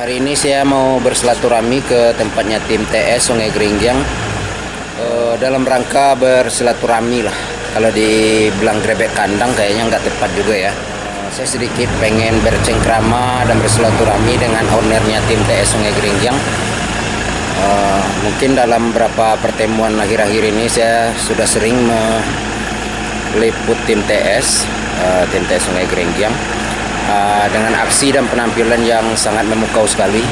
Hari ini saya mau bersilaturahmi ke tempatnya tim TS Sungai Geringyang dalam rangka bersilaturahmi lah. Kalau dibilang grebek kandang kayaknya nggak tepat juga ya. Saya sedikit pengen bercengkrama dan bersilaturahmi dengan ownernya tim TS Sungai Geringyang. Mungkin dalam beberapa pertemuan akhir-akhir ini saya sudah sering meliput tim TS Sungai Geringyang. Dengan aksi dan penampilan yang sangat memukau sekali,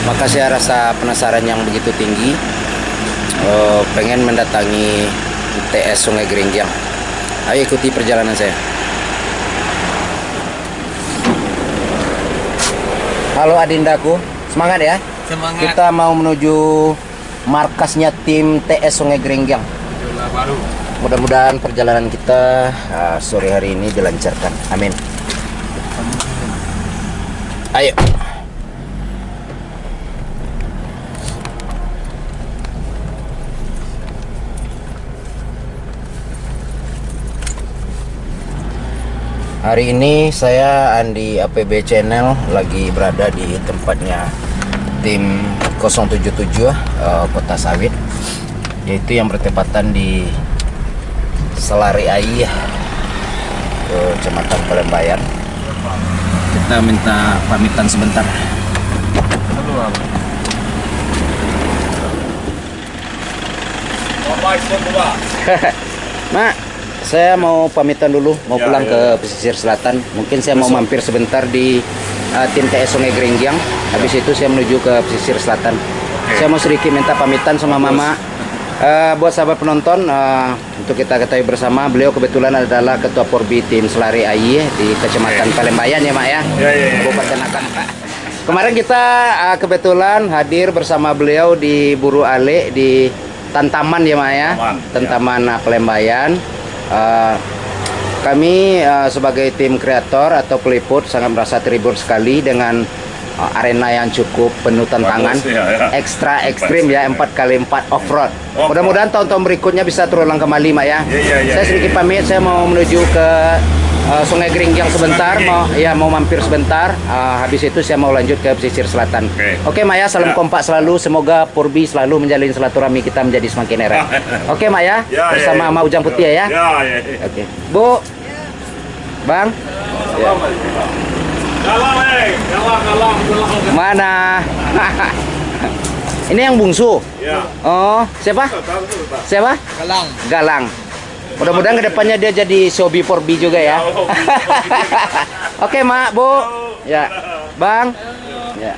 maka saya rasa penasaran yang begitu tinggi, pengen mendatangi TS Sungai Geringyang. Ayo ikuti perjalanan saya. Halo adindaku, semangat ya. Semangat. Kita mau menuju markasnya tim TS Sungai Geringyang. Mudah-mudahan perjalanan kita sore hari ini dilancarkan. Amin. Ayo. Hari ini saya Andi APB Channel lagi berada di tempatnya tim 077 Kota Sawit, yaitu yang bertepatan di Selari Ai, Kecamatan Palembayan. Kita minta pamitan sebentar. Mak, saya mau pamitan dulu, mau pulang ke pesisir selatan. Mungkin saya mau mampir sebentar di tim TS Sungai Geringyang. Habis itu saya menuju ke pesisir selatan. Saya mau sedikit minta pamitan sama Mama. Buat sahabat penonton, untuk kita ketahui bersama, beliau kebetulan adalah Ketua Porbi tim Selari Ai di Kecamatan Palembayan ya Mak ya, Kabupaten Akan. Kemarin kita kebetulan hadir bersama beliau di Buru Ale di Tantaman ya Mak ya, Tantaman Palembayan. Kami sebagai tim kreator atau peliput sangat merasa terhibur sekali dengan arena yang cukup penuh tantangan, ekstra ekstrim ya, 4x4 off-road. Mudah-mudahan tahun-tahun berikutnya bisa terulang kembali Mak ya. Saya sedikit pamit, saya mau menuju ke Sungai Geringyang sebentar, mau mampir sebentar. Habis itu saya mau lanjut ke pesisir selatan. Oke Mak ya, salam kompak selalu. Semoga Porbi selalu menjalin silaturahmi kita menjadi semakin erat. Oke Mak ya, bersama Mak Ujang Putih ya. Oke, Bu, Bang. Galang, Mana? Ini yang bungsu. Ya. Oh, siapa? Siapa? Galang. Galang. Mudah-mudahan kedepannya dia jadi Sobi Porbi juga ya. Oke, Mak, Bu. Ya, Bang. Ya.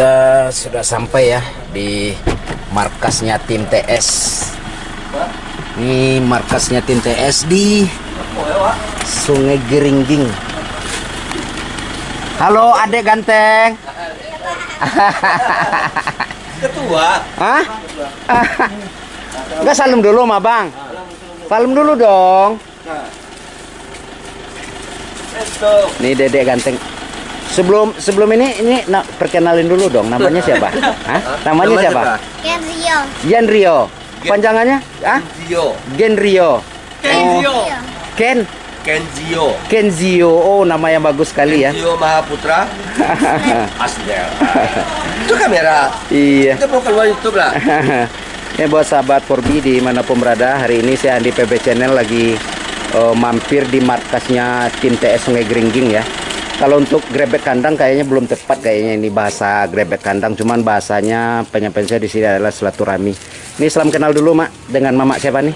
Kita sudah sampai ya di markasnya tim TS. Ini markasnya tim TS di Sungai Geringging. Halo adek ganteng. Ketua. Hah? Enggak, salam dulu sama Bang. Salam dulu dong. Nih dedek ganteng. Sebelum ini perkenalin dulu dong, namanya siapa? Hah? Namanya siapa? Genrio. Genrio. Panjangannya? Ah? Genrio. Kenzio. Kenzio. Oh, nama yang bagus sekali ya. Kenzio Mahaputra. Asdel. Itu kamera. Iya. Kita mau keluar YouTube lah. Ya buat sahabat Forbi dimanapun berada, hari ini saya Andi PB Channel lagi mampir di markasnya tim TS Sungai Geringging ya. Kalau untuk grebek kandang kayaknya belum tepat, kayaknya ini bahasa grebek kandang, cuman bahasanya penyampaian saya di sini adalah silaturahmi. Ini salam kenal dulu Mak dengan Mamak siapa nih?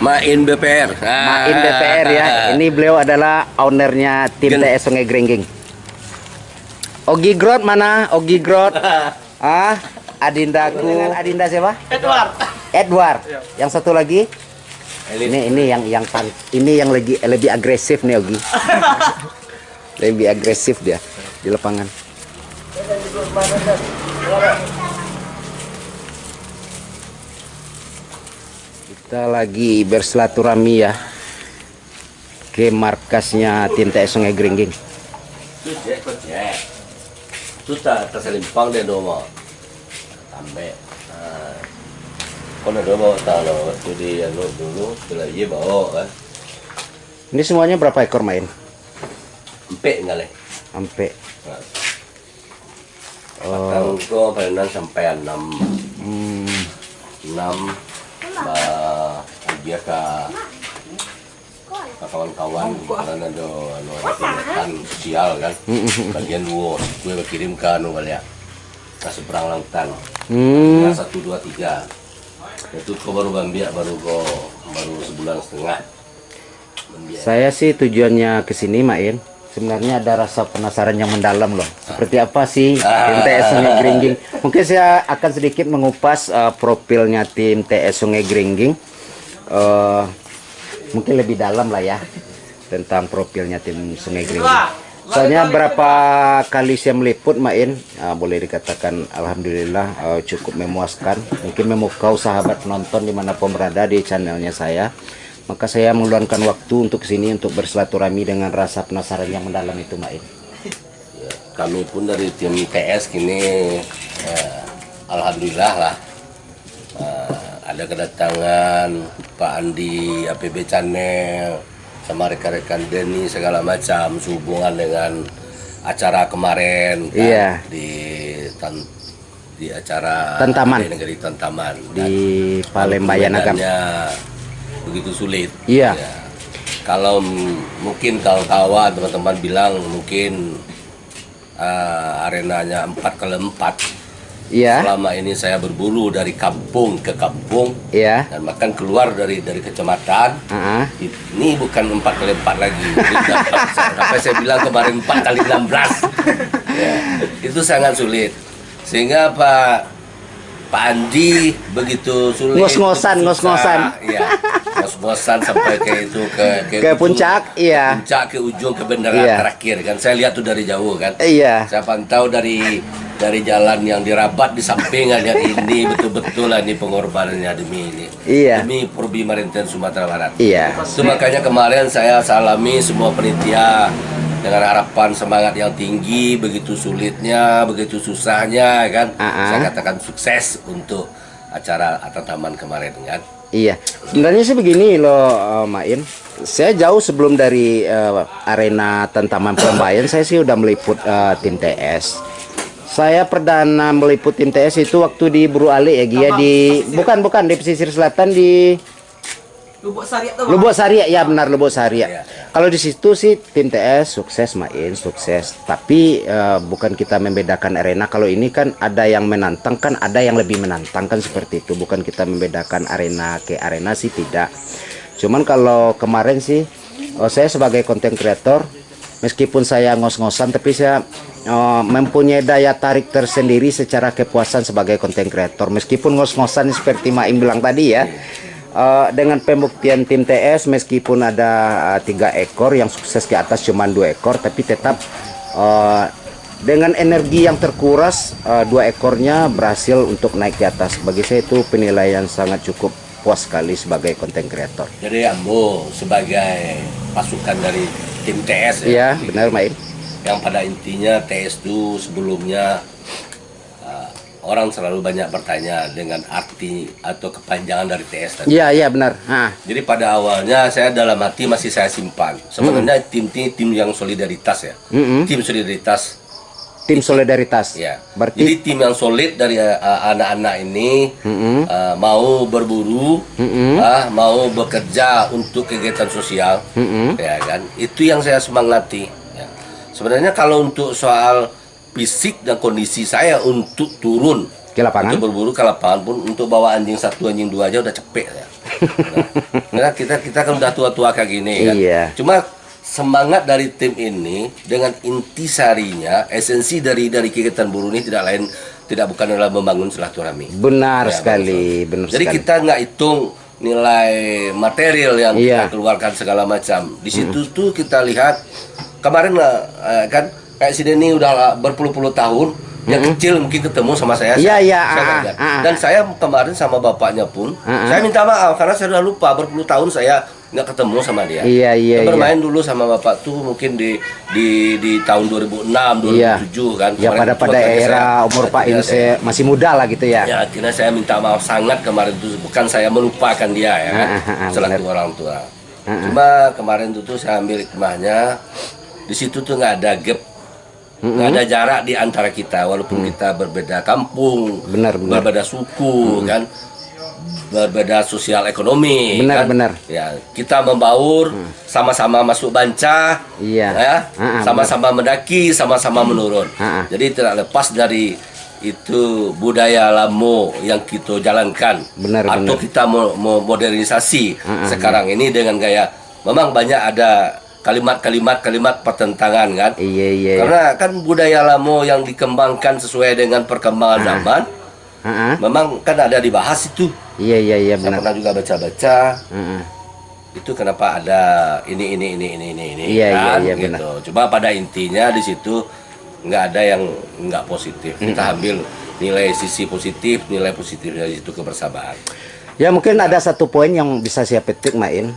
Main BPR. Main BPR ya. Ini beliau adalah ownernya tim TS Sungai Geringging. Ogi Grot mana? Ogi Grot. Ah, Adindaku. Adinda siapa? Edward. Yang satu lagi? Ini yang lebih agresif nih Ogi. Lebih agresif dia di lapangan. Kita lagi bersilaturahmi ya ke markasnya tim TS Sungai Geringging. Itu tak terselimpang deh dong. Sampai. Kau nak bawa tahu waktu di dulu setelah ia bawa kan. Ini semuanya berapa ekor main? Empek enggak leh. Sampai. Oh. Kau pernah sampai 6. 6 dia ke kawan-kawan karena ada kegiatan sosial kan. Bagian 2 gue berkirim ke kali ya. Ke seberang lautan. 1, 2, 3. Itu kau baru bambiak baru sebulan setengah. Saya sih tujuannya ke sini Main. Sebenarnya ada rasa penasaran yang mendalam loh. Seperti apa sih tim TS Sungai Geringging? Mungkin saya akan sedikit mengupas profilnya tim TS Sungai Geringging. Mungkin lebih dalam lah ya tentang profilnya tim Sungai Geringging. Soalnya berapa kali saya meliput Main, boleh dikatakan alhamdulillah cukup memuaskan. Mungkin memukau sahabat penonton dimanapun berada di channelnya saya. Maka saya meluangkan waktu untuk sini untuk bersilaturahmi dengan rasa penasaran yang mendalam itu Main. Ya, kami pun dari tim TS kini alhamdulillah lah ada kedatangan Pak Andi APB Channel sama rekan-rekan Denny segala macam sehubungan dengan acara kemarin kan, iya. di acara Tantaman. Negeri Tantaman di Palembang Agam. Begitu sulit. Iya. Ya. Kalau mungkin kawan-kawan teman-teman bilang mungkin arenanya 4x4. Iya. Selama ini saya berburu dari kampung ke kampung. Iya. Dan bahkan keluar dari kecamatan. Ini bukan 4x4 lagi. Sampai saya bilang kemarin 4x16. Ya, itu sangat sulit. Sehingga Pak Andi begitu sulit. Ngos-ngosan. Iya. Ngos-ngosan sampai ke itu ke puncak, iya. Puncak ke ujung ke bendera terakhir kan. Saya lihat tuh dari jauh kan. Iya. Saya pantau dari jalan yang dirabat di sampingannya ini betul-betul lah ini pengorbanannya demi ini. Iya. Demi Forbi Marinten Sumatera Barat. Iya. Itu makanya kemarin saya salami semua panitia dengan harapan semangat yang tinggi, begitu sulitnya, begitu susahnya kan. Saya katakan sukses untuk acara Tantaman kemarin kan. Iya, sebenarnya sih begini loh Main. Saya jauh sebelum dari arena Tantaman Palembang, saya sih udah meliput tim TS. Saya perdana meliput tim TS itu waktu di Buru Ali ya Gia, di bukan di pesisir selatan di Lubuk Sariak ya, benar Lubuk Sariak. Kalau di situ sih tim TS sukses Main, sukses. Tapi bukan kita membedakan arena. Kalau ini kan ada yang menantang, kan ada yang lebih menantang kan seperti itu. Bukan kita membedakan arena ke arena sih tidak. Cuman kalau kemarin sih saya sebagai konten kreator, meskipun saya ngos-ngosan tapi saya mempunyai daya tarik tersendiri secara kepuasan sebagai konten kreator. Meskipun ngos-ngosan seperti Maim bilang tadi ya, dengan pembuktian tim TS meskipun ada 3 ekor yang sukses ke atas cuma 2 ekor, tapi tetap dengan energi yang terkuras 2 ekornya berhasil untuk naik ke atas. Bagi saya itu penilaian sangat cukup puas sekali sebagai konten kreator. Jadi Ambo sebagai pasukan dari tim TS ya? Iya, benar Maim. Yang pada intinya TS itu sebelumnya orang selalu banyak bertanya dengan arti atau kepanjangan dari TS tadi. Iya, iya benar. Jadi pada awalnya saya dalam hati masih saya simpan. Sebenarnya tim ini tim yang solidaritas ya. Tim solidaritas. Tim solidaritas. Ya. Berarti jadi tim yang solid dari anak-anak ini mau berburu, mau bekerja untuk kegiatan sosial, ya kan? Itu yang saya semangati. Ya. Sebenarnya kalau untuk soal fisik dan kondisi saya untuk turun ke lapangan, untuk berburu ke lapangan pun untuk bawa anjing 1, anjing 2 aja udah cepet ya. Nah, kita kan udah tua-tua kayak gini kan. Iya. Cuma semangat dari tim ini dengan intisarinya, esensi dari kegiatan buruh ini tidak bukan adalah membangun silaturahmi. Benar sekali, benar Jadi sekali. kita nggak hitung nilai material yang kita keluarkan segala macam. Di situ tuh kita lihat kemarin kan kayak si Denny udah berpuluh-puluh tahun, yang kecil mungkin ketemu sama saya. Dan saya kemarin sama bapaknya pun, saya minta maaf karena saya udah lupa berpuluh tahun saya nggak ketemu sama dia. Bermain dulu sama bapak tuh mungkin di tahun 2006, 2007 kan. Ya pada era umur Pak ini saya masih muda lah gitu ya. Ya akhirnya saya minta maaf sangat kemarin itu, bukan saya melupakan dia ya kan, selaku orang tua. Cuma kemarin itu tuh saya ambil hikmahnya, di situ tuh nggak ada gap. Nggak ada jarak di antara kita, walaupun kita berbeda kampung, berbeda suku, kan, berbeda sosial ekonomi, benar. Ya, kita membaur, sama-sama masuk banca, ya, sama-sama mendaki, sama-sama menurun. Jadi tidak lepas dari itu budaya lamo yang kita jalankan, atau kita mau modernisasi sekarang ini dengan gaya. Memang banyak ada kalimat pertentangan kan. Karena kan budaya lama yang dikembangkan sesuai dengan perkembangan zaman. Memang kan ada dibahas itu. Saya benar. Pernah juga baca-baca. Itu kenapa ada ini kan gitu. Benar. Coba pada intinya di situ nggak ada yang nggak positif. Kita ambil nilai sisi positif, nilai positif dari itu kebersamaan. Ya mungkin ada satu poin yang bisa saya petik Main.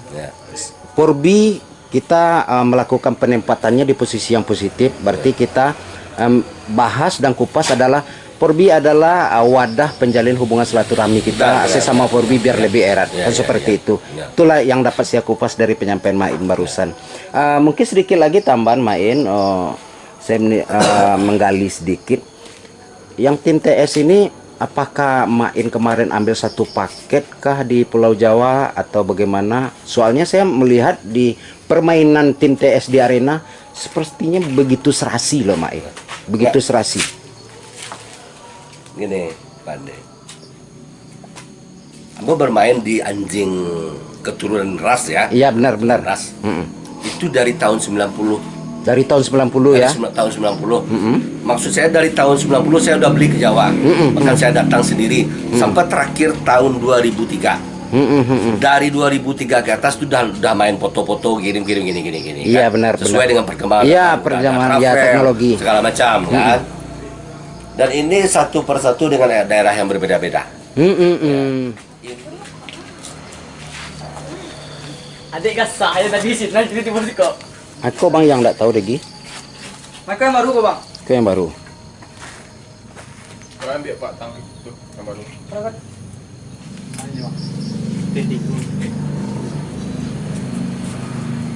Porbi kita melakukan penempatannya di posisi yang positif, berarti kita bahas dan kupas adalah Porbi adalah wadah penjalin hubungan silaturahmi kita sesama Porbi biar lebih erat, seperti itu. Itulah yang dapat saya kupas dari penyampaian Main barusan. Mungkin sedikit lagi tambahan Main, saya menggali sedikit. Yang tim TS ini, apakah Main kemarin ambil satu paket kah di Pulau Jawa atau bagaimana? Soalnya saya melihat di permainan tim TS di arena sepertinya begitu serasi loh Main. Begitu serasi. Gini, Pandai. Aku bermain di anjing keturunan ras ya. Iya benar. Ras. Itu dari tahun 90. Dari tahun 90 ya? Tahun 90. Maksud saya dari tahun 90 saya udah beli ke Jawa. Bahkan saya datang sendiri. Sampai terakhir tahun 2003. Dari 2003 ke atas sudah main foto-foto gini. Iya kan? benar. Sesuai dengan perkembangan. Iya perkembangan teknologi. Segala macam kan. Dan ini satu persatu dengan daerah yang berbeda-beda. Adik kasar saya tadi sini tiba-tiba kok. Aku bang yang enggak tahu Degi. Mereka yang baru kok bang? Itu yang baru. Kalian ambil Pak Tang itu yang baru. Ini bang. Titik.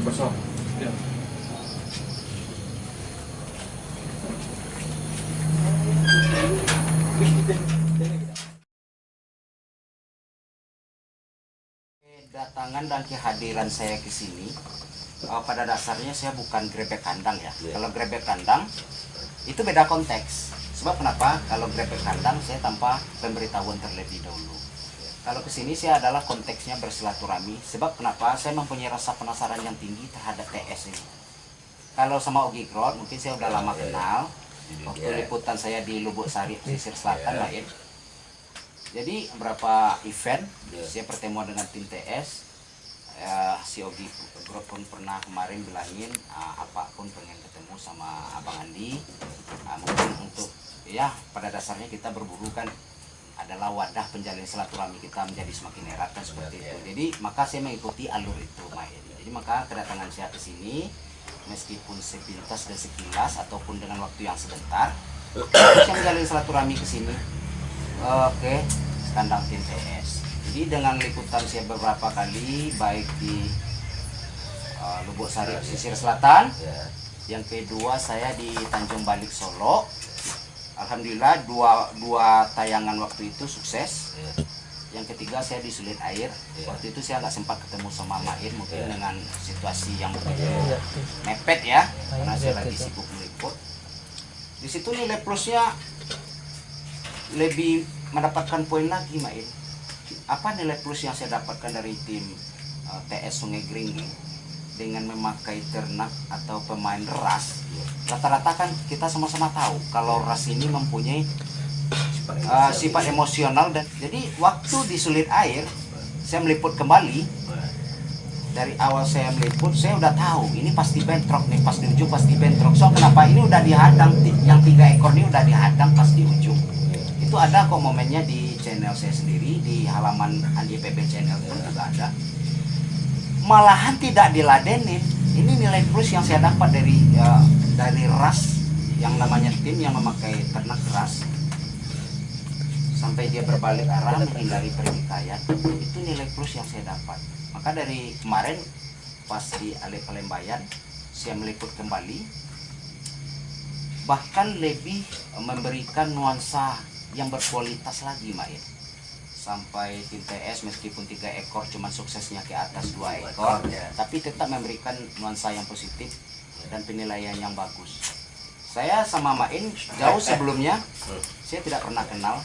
Kosong. Ya. Kedatangan dan kehadiran saya ke sini, pada dasarnya saya bukan grebek kandang ya. Kalau grebek kandang itu beda konteks. Sebab kenapa? Kalau grebek kandang saya tanpa pemberitahuan terlebih dahulu. Kalau ke sini saya adalah konteksnya bersilaturahmi. Sebab kenapa? Saya mempunyai rasa penasaran yang tinggi terhadap TS ini. Kalau sama Ogi Grot mungkin saya udah lama kenal. waktu liputan saya di Lubuk Sari pesisir selatan Main. Jadi beberapa event saya pertemuan dengan tim TS. Si Ogi Group pun pernah kemarin bilangin apapun pengen ketemu sama Abang Andi. Mungkin untuk ya pada dasarnya kita berburu kan adalah wadah penjalin silaturahmi kita menjadi semakin erat kan seperti itu. Jadi maka saya mengikuti alur itu Main. Jadi maka kedatangan saya ke sini meskipun sepintas dan sekilas ataupun dengan waktu yang sebentar, saya menjalin silaturahmi ke sini. Oke, kandang tim TS. Jadi dengan liputan saya beberapa kali baik di Lubuk Sari pesisir selatan, yang kedua saya di Tanjung Balik Solo. Alhamdulillah dua tayangan waktu itu sukses. Yang ketiga saya di Sulit Air. Waktu itu saya nggak sempat ketemu sama Main mungkin dengan situasi yang mepet ya, karena saya lagi sibuk meliput. Di situ nilai plusnya lebih mendapatkan poin lagi Main. Apa nilai plus yang saya dapatkan dari tim TS Sungai Geringging dengan memakai ternak atau pemain ras? Rata-rata kan kita sama-sama tahu kalau ras ini mempunyai sifat emosional, dan jadi waktu di Sulit Air saya meliput kembali. Dari awal saya meliput saya udah tahu ini pasti bentrok nih, pas di ujung pasti bentrok. So kenapa ini udah dihadang, yang 3 ekor ini udah dihadang pas di ujung. Itu ada kok momennya di channel saya sendiri, di halaman Andi PB channel pun juga ada. Malahan tidak diladenin. Ini nilai plus yang saya dapat dari ras yang namanya tim yang memakai ternak ras. Sampai dia berbalik arah menghindari pertikaian, itu nilai plus yang saya dapat. Maka dari kemarin pas di Ale Palembayan saya meliput kembali, bahkan lebih memberikan nuansa yang berkualitas lagi Main. Sampai tim TS meskipun 3 ekor cuman suksesnya ke atas 2 ekor, tapi tetap memberikan nuansa yang positif dan penilaian yang bagus. Saya sama Main jauh sebelumnya saya tidak pernah kenal.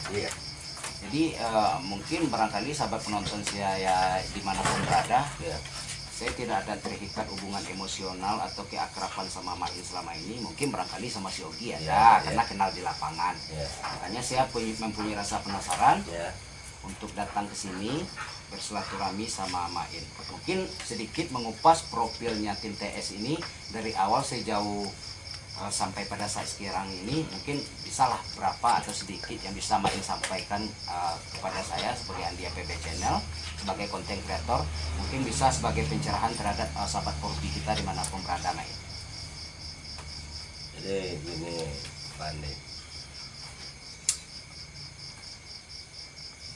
Jadi mungkin barangkali sahabat penonton saya ya dimanapun berada, saya tidak ada terikat hubungan emosional atau keakraban sama Main selama ini. Mungkin barangkali sama si Ogi ada, karena kenal di lapangan. Makanya saya mempunyai rasa penasaran untuk datang ke sini bersilaturahmi sama Main. Mungkin sedikit mengupas profilnya tim TS ini dari awal saya jauh sampai pada saat sekarang ini, mungkin bisalah berapa atau sedikit yang bisa Main sampaikan kepada saya sebagai Andi PB Channel, sebagai konten kreator, mungkin bisa sebagai pencerahan terhadap sahabat hobi kita dimanapun berada Main. Jadi gini Pak Andi,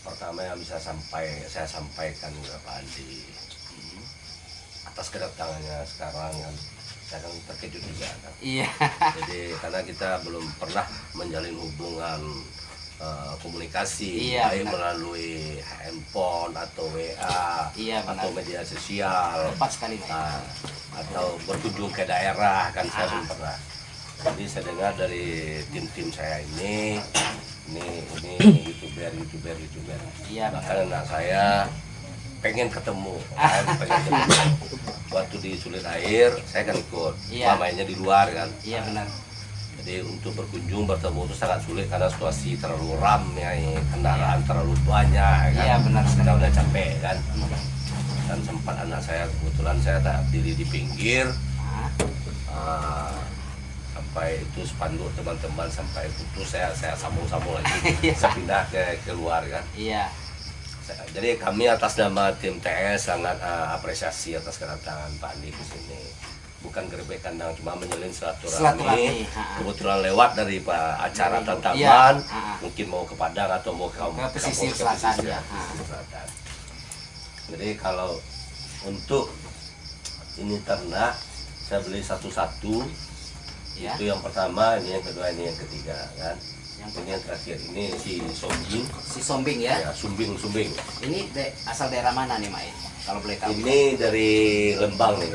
pertama yang bisa saya sampaikan ke Pak Andi atas kedatangannya sekarang kan, saya kan terkejut juga kan. Iya. Jadi karena kita belum pernah menjalin hubungan komunikasi, baik melalui handphone atau WA atau media sosial, tepat sekali atau berkunjung ke daerah kan saya belum pernah. Jadi saya dengar dari tim-tim saya ini youtuber. Iya. Bahkan anak saya pengen ketemu, waktu di Sulit Air saya kan ikut, mainnya di luar kan. Iya benar. Jadi untuk berkunjung bertemu itu sangat sulit karena situasi terlalu ramai, kendaraan terlalu banyak kan. Iya benar. Kita udah capek kan. Dan sempat anak saya kebetulan saya tak diri di pinggir. Sampai itu spanduk teman-teman sampai putus, saya sambung-sambung lagi. Saya pindah ke luar kan. Iya. Jadi kami atas nama tim TS sangat apresiasi atas kedatangan Pak Andi ke sini. Bukan gerbek kandang, cuma menjalin silaturahmi. Kebetulan lewat dari acara Tantaman, mungkin mau ke Padang atau mau ke pesisir selatan. Jadi kalau untuk ini ternak, saya beli satu-satu. Itu yang pertama, ini yang kedua, ini yang ketiga kan. Ini yang terakhir, ini si Sombing. Si Sombing ya? Ya, Sumbing. Ini asal daerah mana nih Main? Kalau boleh tahu. Ini dari Lembang nih,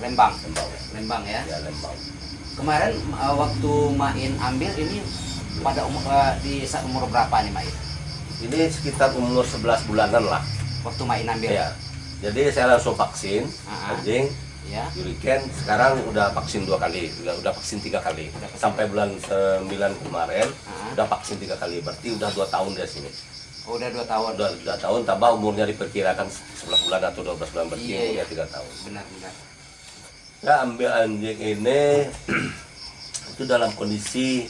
Lembang ya? Ya, Lembang. Kemarin waktu Main ambil ini pada di saat umur berapa nih Main? Ini sekitar umur 11 bulanan lah. Waktu Main ambil? Ya. Jadi saya langsung vaksin anjing. Ya. Juriken sekarang udah vaksin 2 kali, udah vaksin 3 kali. Sampai bulan 9 kemarin udah vaksin 3 kali. Berarti udah 2 tahun dia sini. Oh, udah 2 tahun. Udah 2 tahun, tambah umurnya diperkirakan 11 bulan atau 12 bulan, berarti Iya, umurnya iya. 3 tahun. Benar. Ya, ambil anjing ini itu dalam kondisi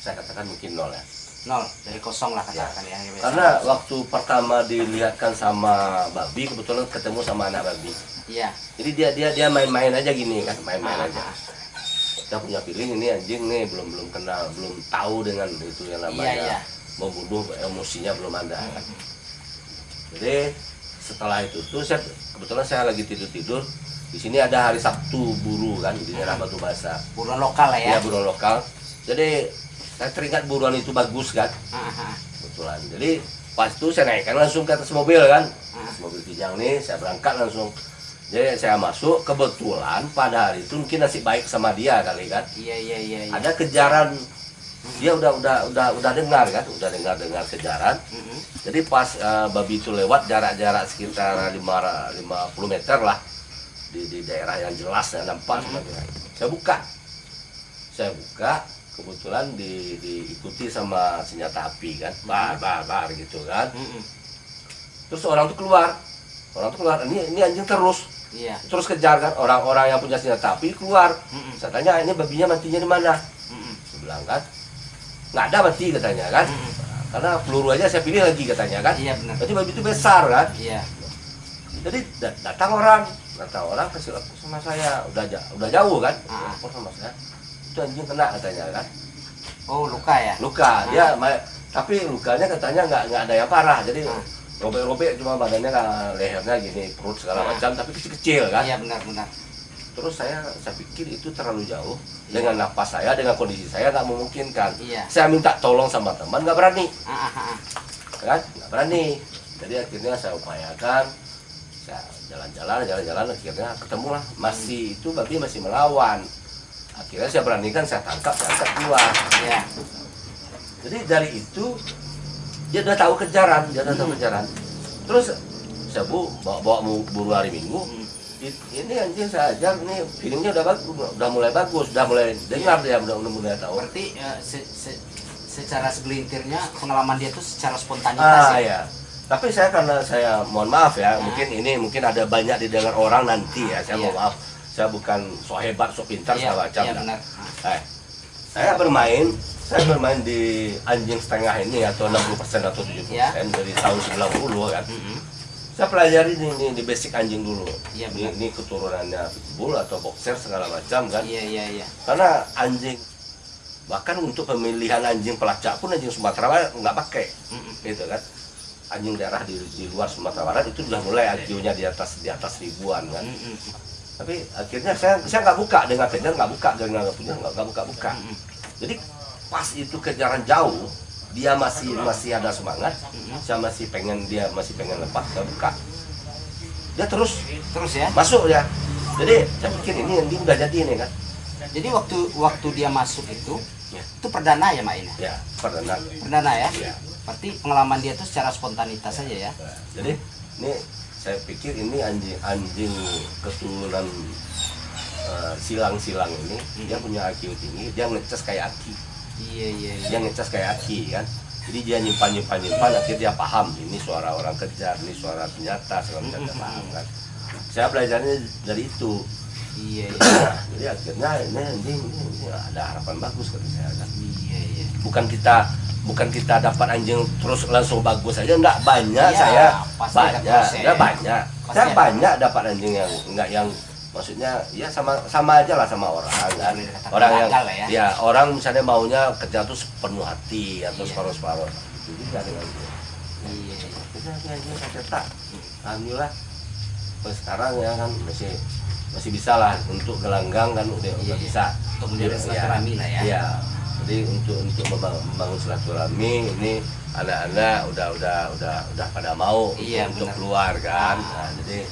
saya katakan mungkin 0 ya. 0 dari kosong lah katakan ya. Karena waktu pertama dilihatkan sama babi, kebetulan ketemu sama anak babi. Iya. Jadi dia main-main aja gini kan, main-main aja. Kita punya feeling ini anjing nih belum kenal, belum tahu dengan itu yang namanya Iya. membunuh, emosinya belum ada kan. Jadi setelah itu tuh kebetulan saya lagi tidur. Di sini ada hari Sabtu buru kan di daerah Batu Basa. Buruan lokal lah ya. Ya, buruan lokal. Jadi saya teringat buruan itu bagus kan. Kebetulan. Jadi pas itu saya naikkan langsung ke atas mobil kan. Atas mobil Kijang nih, saya berangkat langsung. Jadi saya masuk, kebetulan pada hari itu mungkin nasib baik sama dia kali kan. Iya. Ada kejaran, dia udah dengar kan, udah dengar kejaran. Jadi pas babi itu lewat jarak sekitar 50 meter lah di daerah yang jelas ya nampak sebenarnya. Saya buka, kebetulan diikuti sama senjata api kan, bar gitu kan. Terus orang tuh keluar, ini anjing terus kejar kan, orang-orang yang punya senjata api keluar. Saya tanya, ini babinya matinya di mana? Saya bilang kan, nggak ada mati katanya kan. Karena peluru aja saya pilih lagi katanya kan. Iya benar. Berarti babi itu besar kan. Iya. Jadi datang orang kasih lapor sama saya, udah jauh kan. Lapor sama saya, itu anjing kena katanya kan. Oh, luka ya? Luka, tapi lukanya katanya nggak ada yang parah. Jadi robek-robek cuma badannya, lehernya gini, perut segala macam, tapi kecil-kecil kan. Iya benar. Terus saya pikir itu terlalu jauh. Dengan napas saya, dengan kondisi saya nggak memungkinkan. Iya. Saya minta tolong sama teman, nggak berani. Kan? Nggak berani. Jadi akhirnya saya upayakan, saya jalan-jalan, akhirnya ketemulah. Itu babi masih melawan. Akhirnya saya beranikan, saya tangkap keluar. Iya. Jadi dari itu dia udah tahu kejaran, Terus saya bawa buru hari Minggu. Ini anjing saya ajar, ini feelingnya udah mulai bagus, udah mulai dengar dia, udah mulai tahu. Berarti secara segelintirnya pengalaman dia tuh secara spontanitas ya. Tapi karena saya mohon maaf ya, mungkin ada banyak didengar orang nanti ya. Saya mohon maaf, saya bukan so hebat, so pintar segala macam. Iya benar. Saya bermain di anjing setengah ini atau 60% atau 70% dari tahun 90 kan. Saya pelajari di basic anjing dulu. Iya, ini keturunannya pitbull atau boxer segala macam kan. Iya. Karena anjing, bahkan untuk pemilihan anjing pelacak pun anjing Sumatera Barat nggak pakai, gitu kan. Anjing daerah di luar Sumatera Barat itu sudah mulai IQ-nya di atas ribuan kan. Tapi akhirnya saya nggak buka dengan trainer, nggak buka. Jadi pas itu kejaran jauh, dia masih ada semangat, saya masih pengen lepas, saya buka. Dia terus ya masuk ya. Jadi saya pikir ini udah jadi nih kan. Jadi waktu dia masuk itu perdana ya Mak ini? Ya, perdana ya. Berarti pengalaman dia tuh secara spontanitas saja ya. Jadi ini saya pikir ini anjing keturunan silang-silang ini, dia punya IQ tinggi, dia ngecas kayak Aki. Iya. Dia ngecas kayak Aki kan. Jadi dia nyimpan, akhirnya dia paham ini suara orang kejar, ini suara senjata, segala macam dia paham kan. Saya belajarnya dari itu. Iya. Jadi akhirnya ini ada harapan bagus kata saya kan. Iya. Bukan kita dapat anjing terus langsung bagus aja, enggak banyak. Saya banyak dapat anjing yang maksudnya ya sama aja lah sama orang kan. Orang yang orang misalnya maunya kerja tuh sepenuh hati atau separuh-separuh. Jadi enggak dengan itu. Iya. Jadi saya cetak. Alhamdulillah. Sekarang ya kan masih bisa lah untuk gelanggang kan udah bisa. Untuk menjadi silaturahmi lah ya. Iya. Jadi untuk membangun silaturahmi ini anak-anak udah pada mau untuk keluar kan. Nah, jadi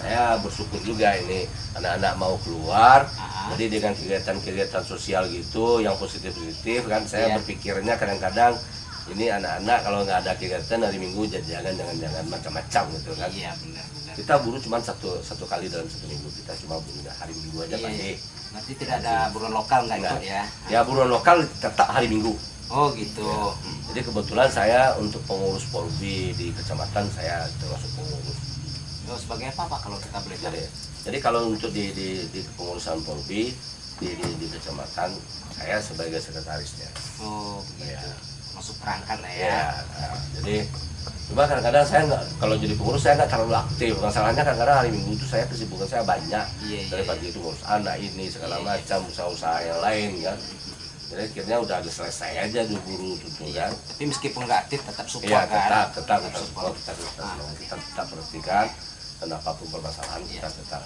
saya bersyukur juga ini anak-anak mau keluar. Jadi dengan kegiatan-kegiatan sosial gitu yang positif kan, saya berpikirnya kadang-kadang ini anak-anak kalau nggak ada kegiatan hari Minggu jangan macam-macam gitu kan. Iya benar. Kita buru cuma satu kali dalam 1 minggu. Kita cuma buru hari Minggu aja Iya, Pak. iya. Nanti tidak ada buruan lokal nggak Nggak. ikut ya? Ya buruan lokal tetap hari Minggu. Oh gitu. Jadi kebetulan saya untuk pengurus Polbi di kecamatan saya termasuk pengurus. Oh, sebagai apa Pak kalau kita boleh tahu? Jadi kalau untuk di kepengurusan Polbi di kecamatan saya sebagai sekretarisnya. Oh gitu. Ya. Masuk perangkat lah ya. Ya, nah, jadi cuma kadang-kadang saya nggak, kalau jadi pengurus saya nggak terlalu aktif. Masalahnya kadang-kadang hari Minggu itu saya kesibukan saya banyak. Iya, Dari iya, pagi itu ngurus anak ini segala macam usaha-usaha yang lain kan. Jadi akhirnya udah agak selesai aja dulu tentu kan. Tapi meskipun nggak aktif tetap support Iya kan? tetap support. kita tetap perhatikan dan apapun permasalahan kita tetap.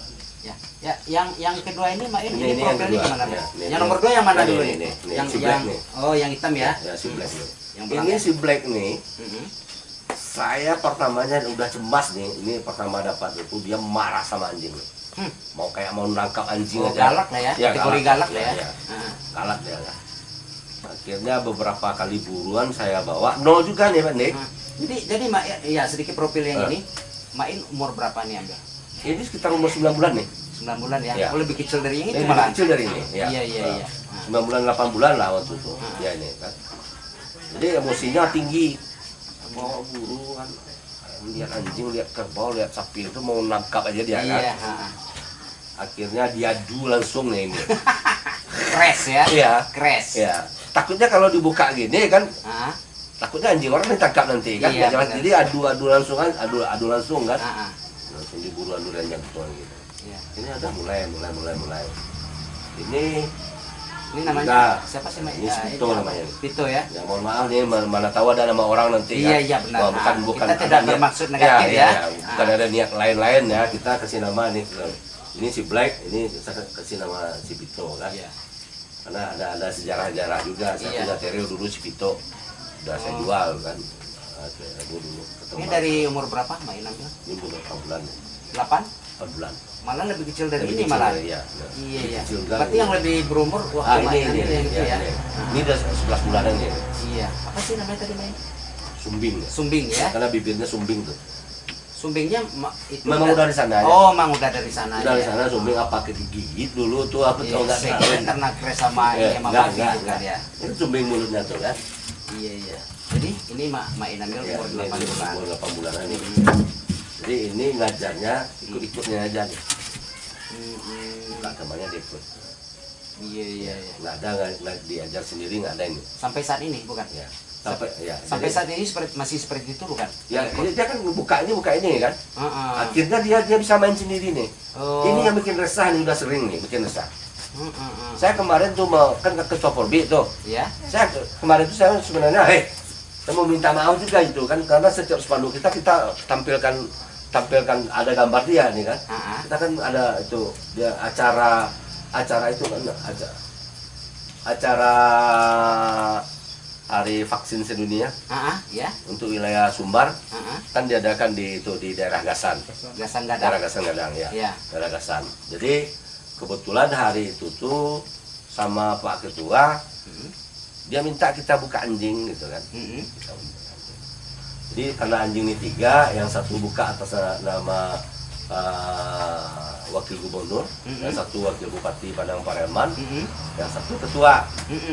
Ya, yang kedua ini Mak ini Ini yang profilnya kedua. gimana? Ya, Mak? ini, Yang nomor 2 yang mana ini, dulu ini, nih? ini, Yang si Black nih. oh yang hitam ya? Ya si Black nih. Yang Ini belakang. si Black nih. Mm-mm. Saya pertamanya udah cemas nih. Ini pertama dapat itu dia marah sama anjing. Mau kayak mau nangkap anjing Oh, aja. galak lah ya, kategori galak lah ya. Ah. Galak dia lah. Akhirnya beberapa kali buruan saya bawa. Nol juga nih Pak nih. Jadi Mak ya sedikit profil yang Ah. ini. Main umur berapa nih ambil? Ini sekitar umur 9 bulan nih. 9 bulan ya? Ya. Oh lebih kecil dari yang itu Ini malah? kecil dari ini. Ya. Iya, iya, iya. 9 bulan 8 bulan lah waktu itu. Ya ini kan. Jadi emosinya tinggi. Mau buruan. Lihat anjing, lihat kerbau, lihat sapi itu mau nangkap aja dia kan. Iya. Akhirnya diadu langsung nih ini. Crash ya? Iya. Crash. Ya. Takutnya kalau dibuka gini kan, Ah, takutnya anjing orang ditangkap nanti kan. Iya, Nggak jelas. benar. Jadi adu langsung kan, adu langsung kan. ah. Langsung diburu dan jatuh gitu. Iya. Ini ada mulai. Ini Ini namanya Nah, siapa sih Mak? ini Ya, Spito namanya. Spito ya? ya mohon maaf nih mana tahu ada nama orang nanti Iya, kan. iya, benar. Wah, bukan Nah, bukan kita ada tidak niat- bermaksud negatif ya. Bukan ada niat lain-lain ya. Kita kasih nama nih. Ini si Black, ini saya kasih nama si Pito kan. Iya. Karena ada sejarah-sejarah juga. Saya Iya. punya Tereo dulu si Pito. Udah saya jual kan. Aku dulu ketemu. Ini dari umur berapa main ambil? Ini umur 8 bulan. 8? 4 bulan. Malah lebih kecil dari Lebih ini kecil malah. dari- iya, Iya, iya. kecil kan. Berarti yang lebih berumur waktu main ambil yang itu ya? Ini udah 11 bulanan ya. Iya. Apa sih namanya tadi main? Sumbing ya. Sumbing ya? Karena bibirnya sumbing tuh. Sumbingnya itu Memang udah di sana ya. Oh, memang udah dari sana. Udah di ya. sana sumbing apa gigit dulu tuh apa Iya, tau nggak saya tahu. kira karena crash sama ini sama Enggak, babi enggak, gitu kan ya. Itu sumbing mulutnya tuh kan. Iya, iya. Jadi ini Mak Inamil Ya, umur ini 8 bulan. umur 8 bulanan ini. Jadi ini ngajarnya ikut-ikutnya aja nih. Nggak temannya dia ikut. Iya, iya, iya. Nggak ada nggak diajar sendiri nggak ada ini. Sampai saat ini bukan? Ya. Sampai ya. Sampai jadi- saat ini masih seperti itu bukan? ya dia kan buka ini kan. Heeh. Akhirnya dia bisa main sendiri nih. Oh. Ini yang bikin resah nih udah sering nih bikin resah. Heeh. Saya kemarin tuh mau kan ke ketua Polbi tuh. Ya. Saya kemarin tuh saya sebenarnya saya mau minta maaf juga itu kan karena setiap spanduk kita tampilkan ada gambar dia nih kan. Heeh. Kita kan ada itu dia acara itu kan acara Hari Vaksin Sedunia Heeh, ya. untuk wilayah Sumbar Heeh. kan diadakan di daerah Gasan. Gasan Daerah gadang. Gasan Gadang ya. Iya. Daerah Gasan. Jadi kebetulan hari itu tuh sama Pak Ketua dia minta kita buka anjing gitu kan. Heeh. Kita buka anjing. Jadi karena anjing ini 3, yang satu buka atas nama wakil gubernur, yang satu wakil bupati Padang Pariaman, yang satu ketua.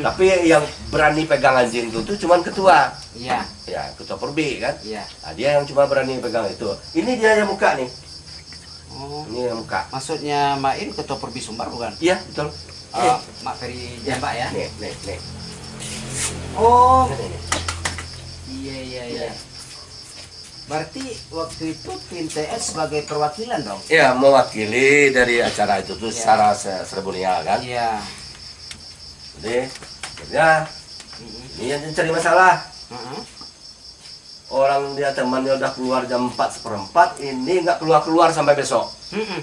Tapi yang berani pegang anjing itu tuh cuman ketua. Iya. Ya, ketua Perbi kan. Iya. Nah, dia yang cuma berani pegang itu. Ini dia yang buka nih. Oh. Ini yang buka. Maksudnya Main ketua Perbi Sumbar bukan? Iya, betul. Mak Ferry Jambak ya? Nih. Oh. Nih. Iya, iya, iya. Berarti waktu itu tim TS sebagai perwakilan dong? Ya, mewakili dari acara itu tuh Iya. secara seremonial kan. Iya. Jadi, akhirnya ini yang cari masalah. Heeh. Orang dia temannya udah keluar jam 4:15, ini nggak keluar sampai besok. Heeh.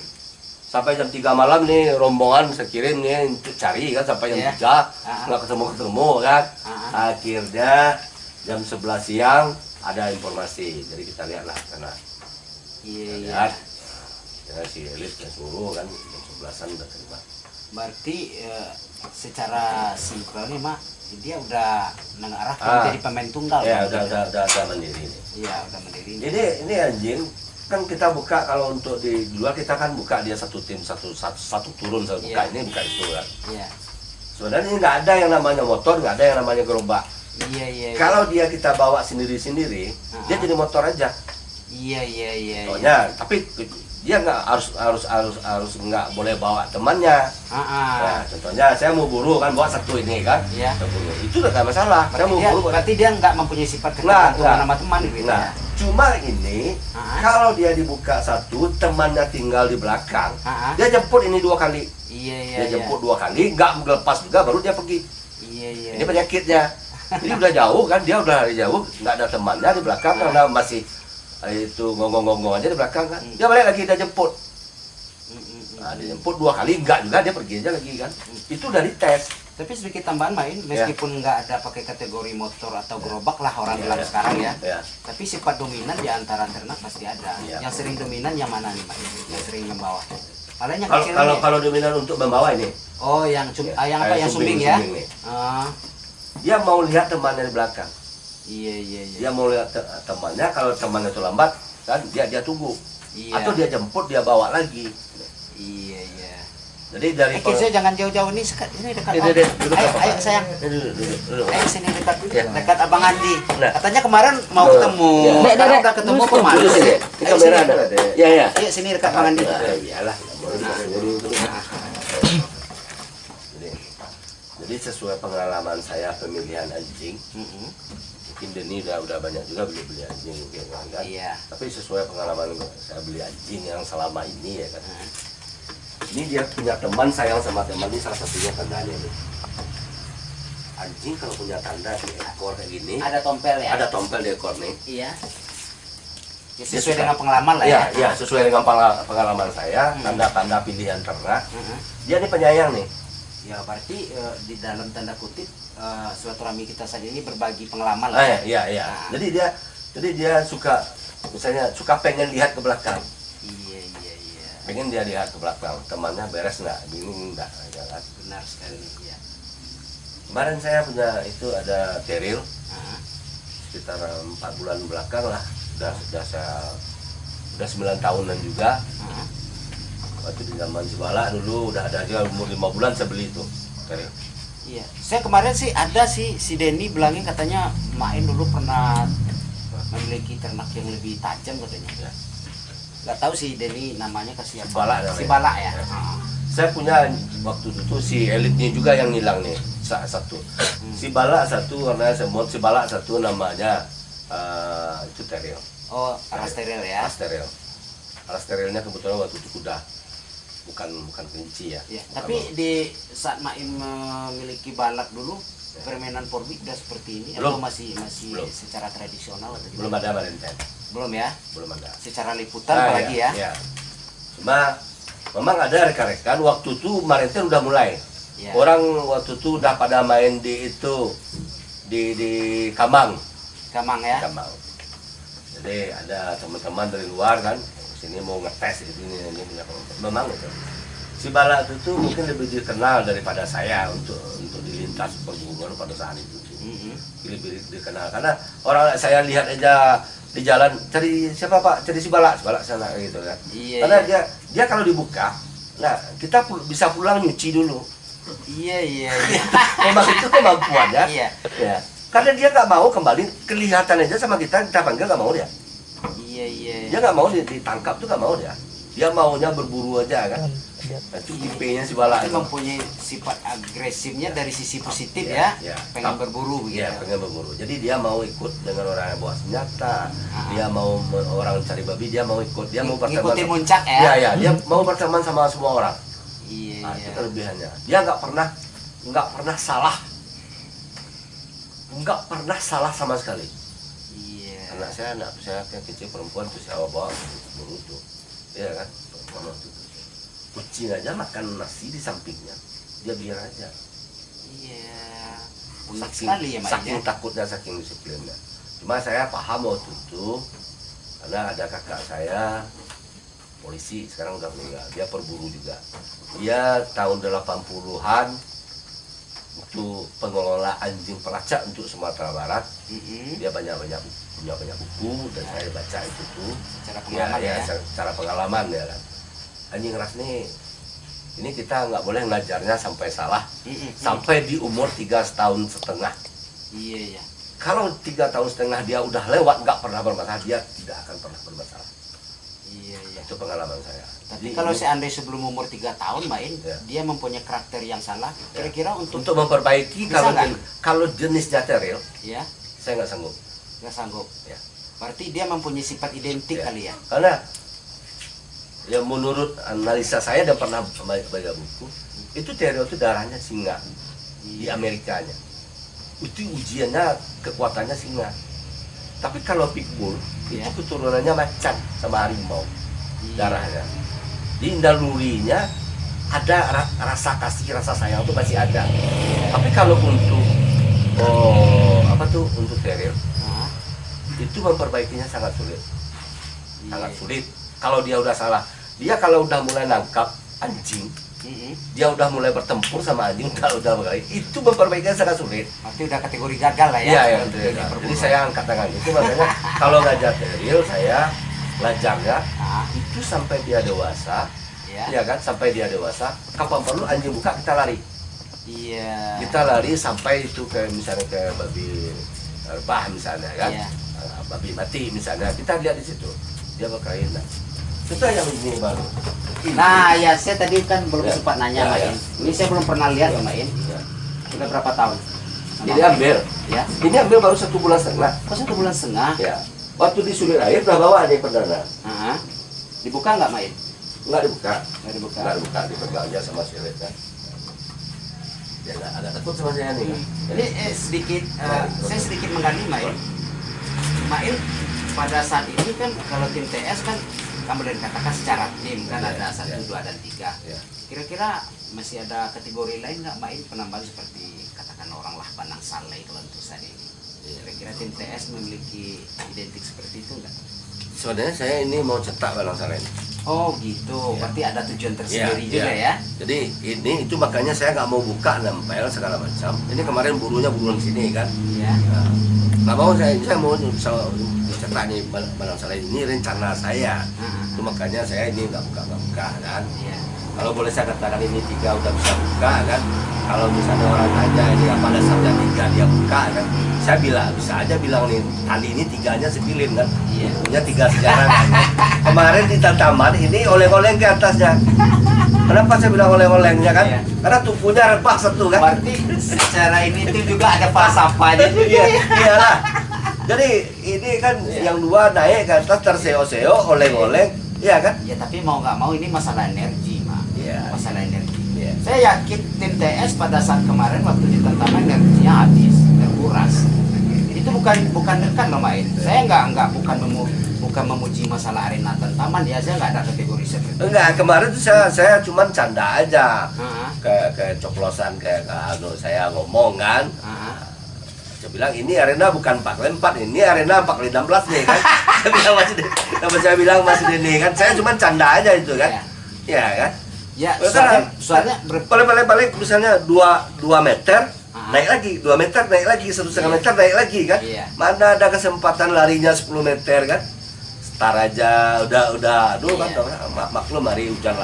Sampai jam 3 malam nih rombongan saya kirim nih untuk cari kan sampai jam Iya. 3 Ah. nggak ketemu kan. Ah. Akhirnya jam 11 siang ada informasi, jadi kita lihatlah karena Iya, kita iya. lihat ya, si Elit yang suruh kan jam 11-an udah terima. Berarti secara simpel nih Mak, dia udah mengarahkan Ah. jadi pemain tunggal. Ya kan? udah mandiri nih. Iya, udah mandiri. Ini anjing kan kita buka kalau untuk di luar kita kan buka dia satu tim satu turun satu buka, ini buka itu kan. Iya. Sebenarnya ini nggak ada yang namanya motor, nggak ada yang namanya gerobak. Iya. Kalau dia kita bawa sendiri-sendiri, dia jadi motor aja. Iya. Contohnya, tapi dia nggak harus nggak boleh bawa temannya. Nah, contohnya saya mau buru kan bawa satu ini kan. Iya. Saya buru. Itu udah nggak masalah. Saya mau buru. Berarti dia nggak mempunyai sifat ketergantungan sama teman gitu Nah, ya. cuma ini kalau dia dibuka satu, temannya tinggal di belakang, dia jemput ini 2 kali. Iya. Dia jemput 2 kali, nggak lepas juga, baru dia pergi. Iya. Ini penyakitnya. Jadi udah jauh kan, dia udah dari jauh, nggak ada temannya di belakang karena masih itu ngomong-ngomong aja di belakang kan. Dia balik lagi, dia jemput. Nah, dia jemput 2 kali, enggak juga, dia pergi aja lagi kan. Itu udah dites. Tapi sedikit tambahan main, meskipun nggak ada pakai kategori motor atau gerobak lah orang bilang sekarang ya. Tapi sifat dominan di antara ternak pasti ada. Yang sering dominan yang mana nih, Pak? Yang sering membawa. Paling yang kecil nih. Kalau dominan untuk membawa ini. Oh, yang apa yang sumbing ya? Dia mau lihat temannya di belakang. Iya. Dia mau lihat temannya, kalau temannya itu lambat kan dia tunggu. Atau dia jemput, dia bawa lagi. Iya. Jadi dari Kizo jangan jauh-jauh ini dekat. Duduk, Ayo sayang. Duduk. Ayo sini dekat Abang Andi. Katanya kemarin mau ketemu. Dek, Sekarang udah ketemu kok malu sih. Ini kamera ada. Iya. Ayo sini dekat Abang Andi. Iyalah. Jadi sesuai pengalaman saya pemilihan anjing, mungkin Denny udah banyak juga beli anjing kan. Iya. Tapi sesuai pengalaman saya beli anjing yang selama ini ya kan. Ini dia punya teman, sayang sama teman, ini salah satunya tandanya nih. Anjing kalau punya tanda di ekor kayak gini, Ada tompel ya? ada tompel di ekor nih. Iya. Ya, sesuai dengan pengalaman lah ya. Iya, sesuai dengan pengalaman saya, tanda-tanda pilihan ternak. Dia ini penyayang nih. Ya berarti di dalam tanda kutip silaturahmi kita saja ini berbagi pengalaman lah. Iya. Jadi dia suka, misalnya suka pengen lihat ke belakang. Iya. Pengen dia lihat ke belakang, temannya beres nggak, bingung nggak, ya kan? Benar sekali. Ya. Kemarin saya punya itu ada terrier, sekitar 4 bulan belakang lah, udah 9 tahunan juga. Waktu di zaman Sibala dulu udah ada aja umur 5 bulan saya beli itu terrier. Iya. Saya kemarin sih ada si Denny bilangin katanya Main dulu pernah memiliki ternak yang lebih tajam katanya. Nggak tahu si Denny namanya kasih apa? Si Bala ya. Saya punya waktu itu si elitnya juga yang hilang nih satu. Si Bala satu karena semut, si Bala satu namanya itu terrier. Oh, ras steril ya. Ras sterilnya kebetulan waktu itu kuda, bukan kelinci ya. Tapi di saat Main memiliki balak dulu, permainan porbik udah seperti ini belum. atau masih Belum. secara tradisional atau Belum ada Valentine. Belum ya? Belum ada. Secara liputan apalagi ya? Iya. Cuma memang ada rekan-rekan waktu itu Valentine udah mulai. Ya. Orang waktu itu udah pada main di itu di Kamang. Kamang ya? Kamang. Jadi ada teman-teman dari luar kan sini mau ngetes ini punya memang itu. Si Bala itu tuh mungkin lebih dikenal daripada saya untuk di lintas perhubungan pada saat itu. Lebih dikenal karena orang saya lihat aja di jalan cari siapa Pak, cari si Bala sana gitu kan. Iya. Karena dia kalau dibuka, nah kita bisa pulang nyuci dulu. Iya. Memang itu kemampuannya. Iya. Ya. Karena dia nggak mau kembali kelihatan aja sama kita panggil nggak mau dia. Iya. Dia nggak mau ditangkap tuh nggak mau dia. Dia maunya berburu aja kan. Nah, itu IP-nya si Bala Tapi itu. mempunyai sifat agresifnya dari sisi positif ya. Pengen berburu gitu. Iya, pengen berburu. Jadi dia mau ikut dengan orang yang bawa senjata. Dia mau orang cari babi, dia mau ikut. Dia mau berteman. Ngikutin muncak ya. Iya, dia mau berteman sama semua orang. Iya. Nah, itu kelebihannya. Dia nggak pernah salah. Nggak pernah salah sama sekali. Iya. Anak saya yang kecil perempuan tuh saya bawa berburu tuh. Iya kan? Perempuan waktu itu. Kucing aja makan nasi di sampingnya, dia biar aja. Iya. Unik sekali ya Mas. Saking takutnya, saking disiplinnya. Cuma saya paham waktu itu karena ada kakak saya polisi, sekarang udah meninggal. Dia perburu juga. Dia tahun 80-an untuk pengelola anjing pelacak untuk Sumatera Barat. Dia punya banyak buku dan saya baca itu tuh. Cara pengalaman ya. Cara pengalaman ya kan. Anjing ras nih, ini kita nggak boleh ngajarnya sampai salah, sampai di umur 3,5 tahun. Iya ya. Kalau 3,5 tahun dia udah lewat nggak pernah bermasalah, dia tidak akan pernah bermasalah. Iya ya. Itu pengalaman saya. Tapi Jadi kalau ini- seandainya sebelum umur 3 tahun main, Ya. dia mempunyai karakter yang salah, kira-kira untuk memperbaiki Bisa nggak? kalau jenisnya steril, ya saya nggak sanggup. nggak sanggup. Ya. Berarti dia mempunyai sifat identik Ya. kali ya. Karena ya menurut analisa saya dan pernah baca buku, itu steril itu darahnya singa di Amerikanya. Itu ujiannya kekuatannya singa. Tapi kalau pitbull Ya. itu keturunannya macan sama harimau Iya. darahnya. Di nalurinya ada rasa kasih, rasa sayang itu masih ada. Tapi kalau untuk untuk steril Nah, itu memperbaikinya sangat sulit. iya. Sangat sulit. Kalau dia udah salah, dia kalau udah mulai nangkap anjing, dia udah mulai bertempur sama anjing, udah mulai, itu memperbaikinya sangat sulit. Berarti udah kategori gagal lah ya. Iya, ya, untuk betul, dunia ya. Jadi perburuan. saya angkat tangan itu makanya kalau ngajar steril saya ngajarnya Nah, itu sampai dia dewasa, ya. ya kan, sampai dia dewasa. Kapan perlu anjing buka kita lari, Iya. kita lari sampai itu ke misalnya ke babi rebah misalnya kan, Iya. babi mati misalnya, kita lihat di situ dia berkain. Kita yang ini baru. Ini. Nah, ya saya tadi kan belum Ya. sempat nanya Ya, Main. ya. Ini saya belum pernah lihat ya Main. Ya. Sudah berapa tahun? Ini ambil, Ya. ini ambil baru 1,5 bulan. Oh, 1,5 bulan. Ya. Waktu disulir air udah bawa nih perdana. Nah, dibuka nggak Main? Nggak dibuka, Nggak dibuka. nggak dibuka, dipegang aja sama si Red kan. Dia agak takut sama saya nih. Jadi saya sedikit menggali Main. Main pada saat ini kan kalau tim TS kan kamu boleh katakan secara tim kan Ya, ada ya. 1, 2 dan 3. Ya. Kira-kira masih ada kategori lain nggak Main penambahan seperti katakan orang lah Banang Saleh kalau untuk saat ini? Kira-kira tim TS memiliki identik seperti itu nggak? Sebenarnya saya ini mau cetak Balang Salen. Oh gitu, berarti ada tujuan tersendiri juga ya? Jadi ini itu makanya saya nggak mau buka nempel segala macam. Ini kemarin burunya buru di sini kan. Iya. Nah, nggak mau saya mau cetak nih Balang Salen, ini rencana saya. Itu makanya saya ini nggak buka kan. Iya. Kalau boleh saya katakan ini 3 udah bisa buka kan. Kalau misalnya orang tanya ini apa dasarnya 3 dia buka kan. Saya bilang bisa aja bilang nih tali ini 3-nya sepilin kan. Iya. Punya 3 sejarah kan. Kemarin di Tantaman ini oleng-oleng ke atasnya. Kenapa saya bilang oleng-olengnya kan? Iya. Karena tumpunya rebah satu kan. Berarti secara ini itu juga ada falsafahnya juga. Iya, iyalah. Jadi ini kan yang 2 naik ke atas terseo-seo oleng-oleng, iya kan? Ya tapi mau nggak mau ini masalah energi, Mak. Iya. Masalah energi. Iya. Saya yakin tim TS pada saat kemarin waktu di Tantaman energinya habis, terkuras. Itu bukan dekat loh, Main. Saya bukan memuji masalah arena Tantaman ya, saya nggak ada kategori seperti itu. Enggak, kemarin tuh saya cuman canda aja. Ah, Ke coplosan ke saya ngomong kan. ah. Saya bilang ini arena bukan 4x4, ini arena 4x16 nih kan. Saya bilang masih ini kan. Saya cuma canda aja itu kan. Iya kan. Ya, Karena soalnya paling misalnya 2 meter Ah. naik lagi, 2 meter naik lagi, 1,5 meter naik lagi kan. Iya. Mana ada kesempatan larinya 10 meter kan. Start aja udah aduh kan Iya. maklum hari hujan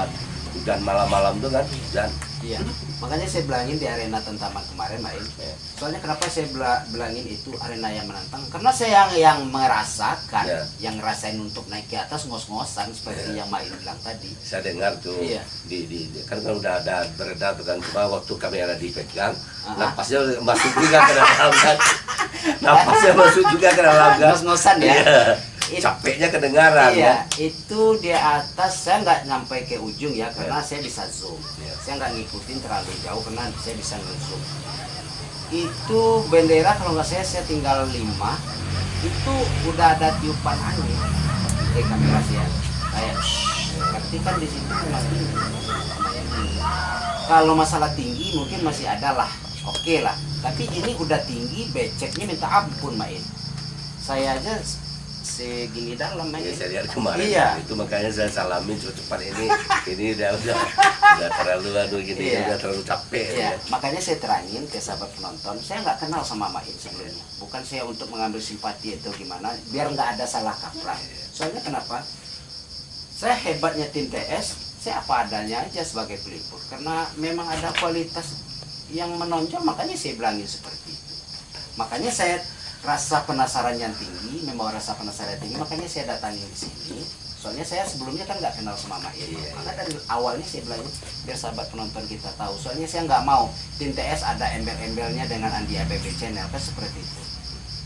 malam-malam tuh kan hujan. iya. Makanya saya bilangin di arena Tantaman kemarin, Main. Ya. Soalnya kenapa saya bilangin itu arena yang menantang? Karena saya yang merasakan, Ya. yang ngerasain untuk naik ke atas ngos-ngosan seperti Ya. yang Main bilang tadi. Saya dengar tuh Iya. kan udah ada beredar tuh kan, cuma waktu kamera dipegang Ah. napasnya masuk juga ke dalam kan. Napasnya masuk juga ke dalam kan. Ngos-ngosan ya. Iya. It- Capeknya kedengaran Iya, kan. itu di atas saya nggak nyampe ke ujung ya, karena saya bisa zoom. Iya. Saya nggak ngikutin terlalu jauh karena saya bisa nge-zoom. Itu bendera kalau nggak saya tinggal 5. Itu udah ada tiupan angin di kamera saya. Kayak berarti kan di situ memang tinggi. Lumayan tinggi. Kalau masalah tinggi mungkin masih ada lah, oke lah. Tapi ini udah tinggi, beceknya minta ampun, Main. Saya aja segini dalam Ya, main. saya lihat kemarin Iya. itu makanya saya salamin cepat ini udah terlalu aduh gini Iya. udah terlalu capek Iya, ya. makanya saya terangin ke sahabat penonton, saya nggak kenal sama Main sebelumnya. Bukan saya untuk mengambil simpati atau gimana, biar nggak ada salah kaprah. Soalnya kenapa? Saya hebatnya tim TS, saya apa adanya aja sebagai pelipur. Karena memang ada kualitas yang menonjol, makanya saya bilangin seperti itu. Makanya saya rasa penasaran yang tinggi, membawa rasa penasaran yang tinggi, makanya saya datangin di sini. Soalnya saya sebelumnya kan nggak kenal sama Main. Maka dari awalnya saya bilangin biar sahabat penonton kita tahu. Soalnya saya nggak mau tim TS ada embel-embelnya dengan Andi ABB Channel kan seperti itu.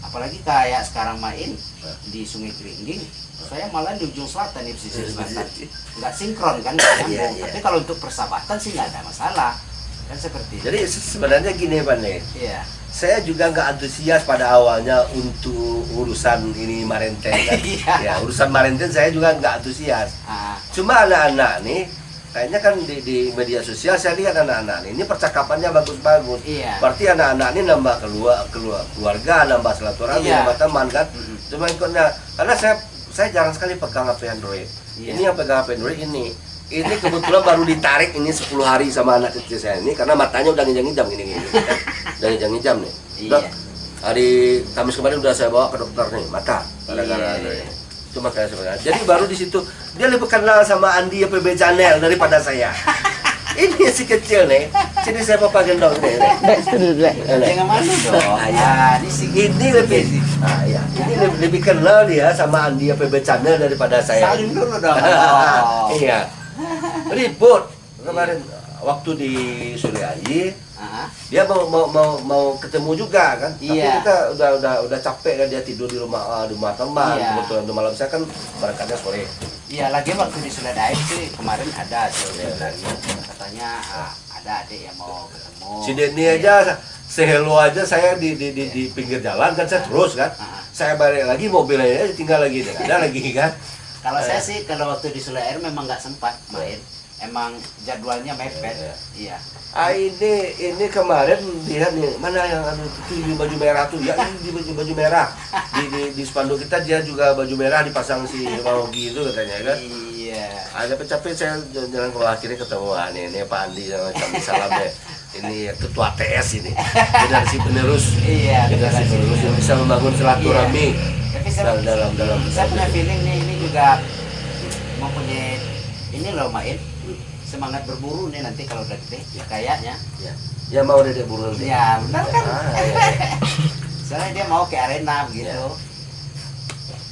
Apalagi kayak sekarang Main di Sungai Keringging, saya malah di ujung selatan nih, pesisir selatan. Nggak sinkron kan, nggak nyambung. Tapi kalau untuk persahabatan sih nggak ada masalah. Kan seperti itu. Jadi sebenarnya gini Pak nih, Iya. saya juga nggak antusias pada awalnya untuk urusan ini Marenten kan. Iya. Ya urusan Marenten saya juga nggak antusias. Ah, Cuma anak-anak nih, kayaknya kan di media sosial saya lihat anak-anak ini percakapannya bagus-bagus. Iya. Berarti anak-anak ini nambah keluarga, nambah silaturahmi, Iya. nambah teman kan. Mm-mm. Cuma ikutnya, karena saya jarang sekali pegang HP Android. Iya. Ini yang pegang HP Android ini. Ini kebetulan baru ditarik ini 10 hari sama anak kecil saya ini karena matanya udah ngijam-ngijam gini. Udah ngijam-ngijam nih. Udah, Iya. hari Kamis kemarin udah saya bawa ke dokter nih, mata. Gara-gara Iya. itu makanya sebenarnya. Jadi baru di situ dia lebih kenal sama Andi PB Channel daripada saya. Ini si kecil nih. Sini saya papa gendong nih. Jangan malu dong. Ya, Ini sih ini lebih ya. Ini lebih kenal dia sama Andi PB Channel daripada saya. salim dulu dong. Iya. Ribut kemarin waktu di Suliayi. Ah, Dia mau ketemu juga kan, Iya. tapi kita udah capek kan, dia tidur di rumah teman. Iya. Kebetulan di malam saya kan berangkatnya sore. iya lagi waktu di Suledaib sih kemarin ada katanya ada adik yang mau ketemu. Si Denny Iya. aja sehelo aja saya di pinggir jalan kan, saya terus kan, saya balik lagi mobilnya tinggal lagi ada lagi kan. Kalau saya sih kalau waktu di Suledaib memang nggak sempat main. Emang jadwalnya mepet. Iya. Ini kemarin dia nih mana yang itu di baju merah tuh ya, ini di baju merah di spanduk kita dia juga baju merah dipasang si Maogi itu katanya kan. Iya. Ada capek saya jalan ke bawah, akhirnya ketemu ini Pak Andi sama kami salamnya. Ini ketua TS ini generasi penerus. Iya. Generasi penerus yang bisa membangun silaturahmi Tapi saya, dalam saya punya feeling nih ini juga mempunyai ini loh Main semangat berburu nih nanti kalau udah gede ya kayaknya. ya mau dedek burung nanti. Ya benar kan. Iya. Soalnya dia mau ke arena gitu.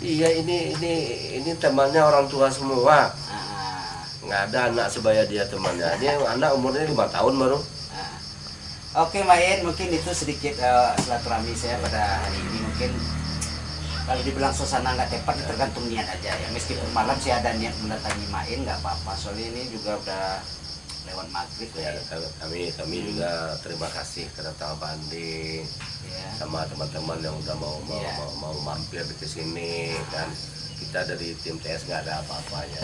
Iya ini temannya orang tua semua. Ah, Nggak ada anak sebaya dia temannya. Dia anak umurnya 5 tahun baru. ah. Oke Main, mungkin itu sedikit silaturahmi saya pada hari ini. Mungkin kalau dibilang suasana nggak tepat tergantung niat aja ya. Meskipun malam sih ada niat mendatangi Main nggak apa-apa. Soalnya ini juga udah lewat maghrib Ya, ya. kami juga terima kasih kedatangan Pak Andi Ya. sama teman-teman yang udah Iya. mau mampir ke sini kan. Kita dari tim TS nggak ada apa-apanya.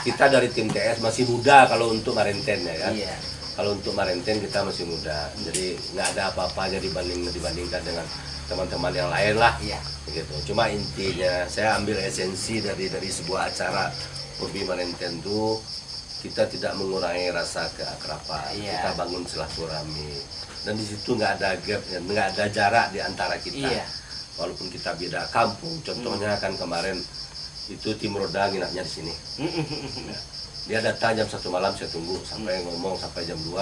Kita dari tim TS masih muda kalau untuk Marenten ya kan. Iya. Kalau untuk Marenten kita masih muda, jadi nggak ada apa-apanya dibandingkan dengan teman-teman yang lain lah. Iya. Gitu. Cuma intinya saya ambil esensi dari sebuah acara Hobi Marenten itu kita tidak mengurangi rasa keakraban, Iya. kita bangun silaturahmi dan di situ nggak ada gap, nggak ada jarak di antara kita. Iya. Walaupun kita beda kampung, contohnya kan kemarin itu tim Roda nginapnya di sini. Ya. Dia datang jam 1 malam saya tunggu sampai ngomong sampai jam 2.